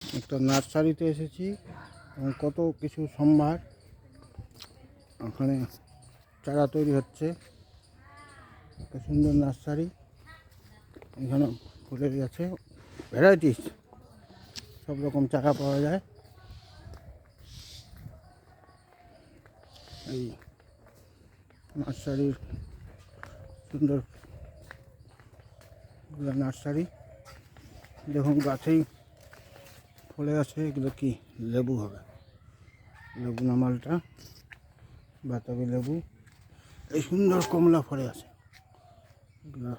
একটা নার্সারিতে এসেছি এবং কত কিছু সম্ভার। ওখানে চারা তৈরি হচ্ছে। একটা সুন্দর নার্সারি। এখানে ফুলের আছে ভ্যারাইটিস, সব রকম চারা পাওয়া যায়। এই নার্সারির সুন্দর নার্সারি। দেখুন গাছেই ফলে আছে। এগুলো কি লেবু হবে, লেবু না মালটা, বাতাবি লেবু। এই সুন্দর কমলা ফলে আছে, এগুলো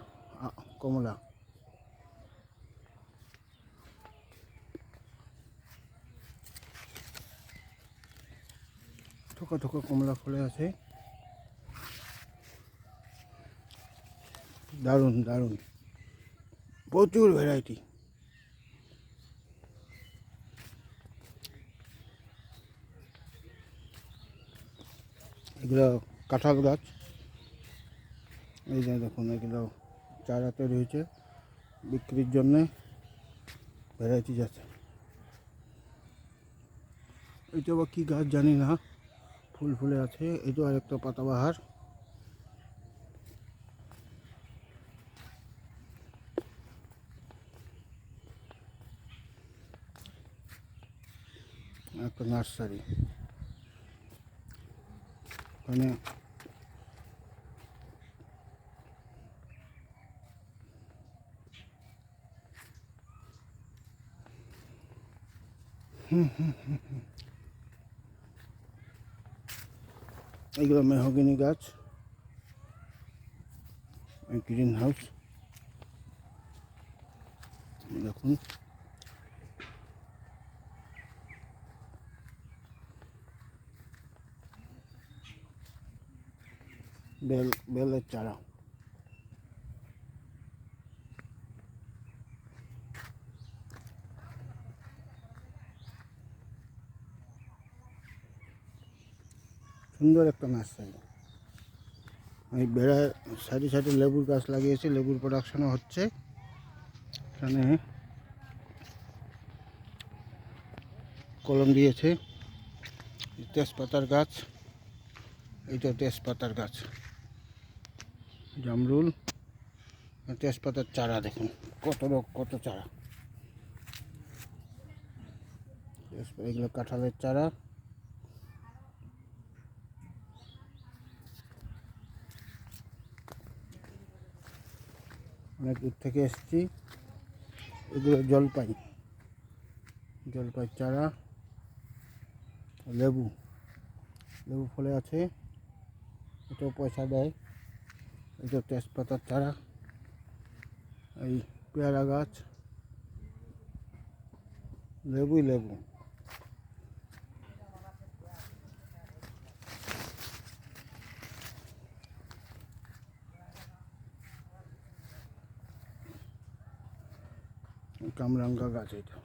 কমলা। থোকা থোকা কমলা ফলে আছে, দারুণ দারুণ, প্রচুর ভ্যারাইটি। এগুলো কাঁঠাল গাছ। এই যে দেখুন, এগুলো চারা তৈরি হয়েছে বিক্রির জন্যে, ভ্যারাইটিস আছে। এটা বা কী গাছ জানি না, ফুল ফুলে আছে। এটা আরেকটা পাতাবাহার। একটা নার্সারি। ওখানে এগুলো মেহগিনি গাছ। গ্রিন হাউস দেখুন। বেলের চারা। সুন্দর একটা নার্সারি। এই বেড়ার সাইডে সাইডে লেবুর গাছ লাগিয়েছে, লেবুর প্রোডাকশনও হচ্ছে এখানে। কলম দিয়েছে। তেজপাতার গাছ, এইটা তেজপাতার গাছ, জামরুল, তেজপাতার চারা দেখুন কত চারা। এগুলো কাঁঠালের চারা। অনেক দূর থেকে এসেছি। এগুলো জলপাই চারা। লেবু ফলে আছে, এটাও পয়সা দেয়। এটা তেজপাতার চারা। এই পেয়ারা গাছ, লেবু। কামরাঙ্গা গাছ এটা।